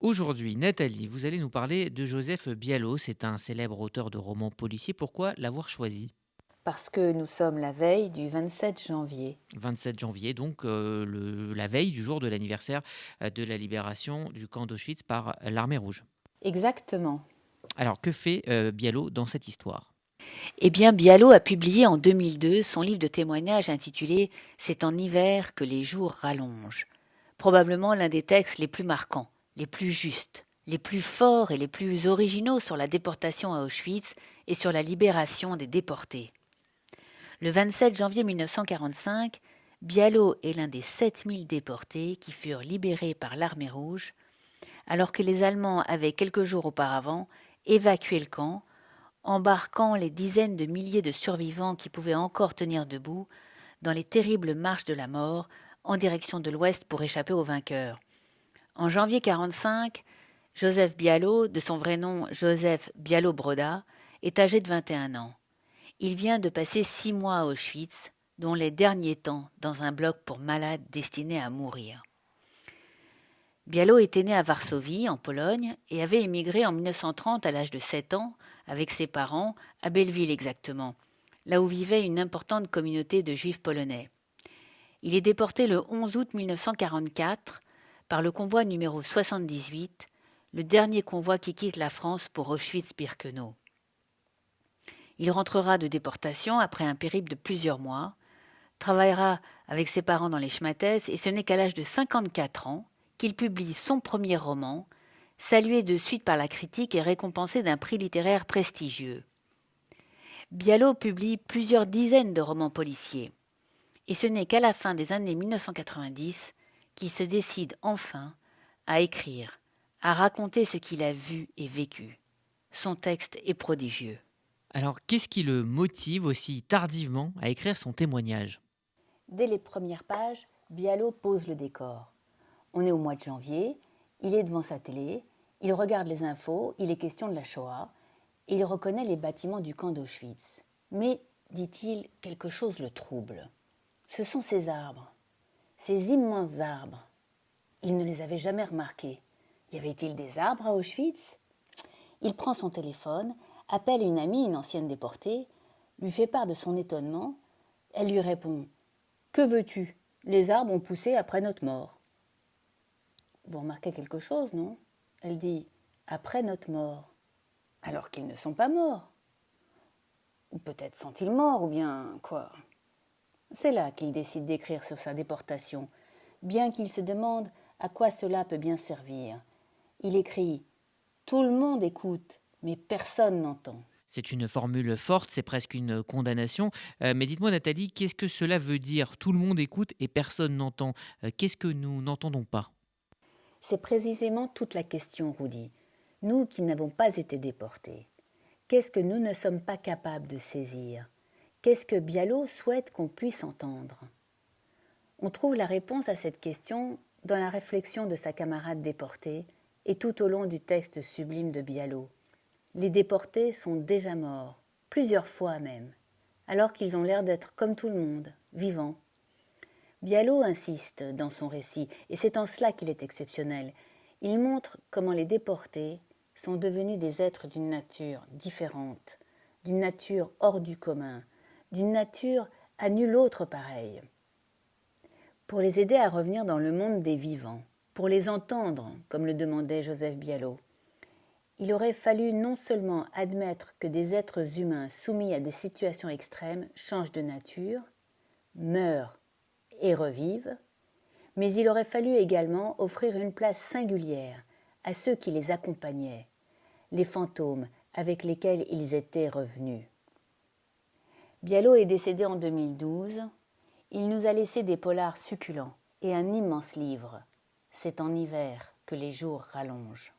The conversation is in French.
Aujourd'hui, Nathalie, vous allez nous parler de Joseph Bialo. C'est un célèbre auteur de romans policiers. Pourquoi l'avoir choisi? Parce que nous sommes la veille du 27 janvier. 27 janvier, donc la veille du jour de l'anniversaire de la libération du camp d'Auschwitz par l'armée rouge. Exactement. Alors, que fait Bialo dans cette histoire? Eh bien, Bialo a publié en 2002 son livre de témoignages intitulé C'est en hiver que les jours rallongent. Probablement l'un des textes les plus marquants, les plus justes, les plus forts et les plus originaux sur la déportation à Auschwitz et sur la libération des déportés. Le 27 janvier 1945, Bialo est l'un des 7000 déportés qui furent libérés par l'armée rouge, alors que les Allemands avaient quelques jours auparavant évacué le camp, embarquant les dizaines de milliers de survivants qui pouvaient encore tenir debout dans les terribles marches de la mort en direction de l'Ouest pour échapper aux vainqueurs. En janvier 1945, Joseph Bialo, de son vrai nom Joseph Bialo-Broda, est âgé de 21 ans. Il vient de passer 6 mois à Auschwitz, dont les derniers temps dans un bloc pour malades destinés à mourir. Bialo était né à Varsovie, en Pologne, et avait émigré en 1930 à l'âge de 7 ans, avec ses parents, à Belleville exactement, là où vivait une importante communauté de juifs polonais. Il est déporté le 11 août 1944 par le convoi numéro 78, le dernier convoi qui quitte la France pour Auschwitz-Birkenau. Il rentrera de déportation après un périple de plusieurs mois, travaillera avec ses parents dans les schmattès et ce n'est qu'à l'âge de 54 ans qu'il publie son premier roman, salué de suite par la critique et récompensé d'un prix littéraire prestigieux. Bialo publie plusieurs dizaines de romans policiers, et ce n'est qu'à la fin des années 1990 qu'il se décide enfin à écrire, à raconter ce qu'il a vu et vécu. Son texte est prodigieux. Alors, qu'est-ce qui le motive aussi tardivement à écrire son témoignage? Dès les premières pages, Bialo pose le décor. On est au mois de janvier, il est devant sa télé, il regarde les infos, il est question de la Shoah, et il reconnaît les bâtiments du camp d'Auschwitz. Mais, dit-il, quelque chose le trouble. Ce sont ces arbres, ces immenses arbres. Il ne les avait jamais remarqués. Y avait-il des arbres à Auschwitz? Il prend son téléphone, appelle une amie, une ancienne déportée, lui fait part de son étonnement. Elle lui répond « Que veux-tu? Les arbres ont poussé après notre mort. » Vous remarquez quelque chose, non? Elle dit « Après notre mort », alors qu'ils ne sont pas morts. Ou peut-être sont-ils morts, ou bien quoi? C'est là qu'il décide d'écrire sur sa déportation, bien qu'il se demande à quoi cela peut bien servir. Il écrit « Tout le monde écoute, mais personne n'entend. » C'est une formule forte, c'est presque une condamnation. Mais dites-moi, Nathalie, qu'est-ce que cela veut dire? Tout le monde écoute et personne n'entend. Qu'est-ce que nous n'entendons pas? C'est précisément toute la question, Rudy. Nous qui n'avons pas été déportés, qu'est-ce que nous ne sommes pas capables de saisir? Qu'est-ce que Bialo souhaite qu'on puisse entendre? On trouve la réponse à cette question dans la réflexion de sa camarade déportée et tout au long du texte sublime de Bialo. Les déportés sont déjà morts, plusieurs fois même, alors qu'ils ont l'air d'être comme tout le monde, vivants. Bialo insiste dans son récit, et c'est en cela qu'il est exceptionnel. Il montre comment les déportés sont devenus des êtres d'une nature différente, d'une nature hors du commun, d'une nature à nulle autre pareille. Pour les aider à revenir dans le monde des vivants, pour les entendre, comme le demandait Joseph Bialo, il aurait fallu non seulement admettre que des êtres humains soumis à des situations extrêmes changent de nature, meurent et revivent, mais il aurait fallu également offrir une place singulière à ceux qui les accompagnaient, les fantômes avec lesquels ils étaient revenus. Bialo est décédé en 2012. Il nous a laissé des polars succulents et un immense livre. C'est en hiver que les jours rallongent.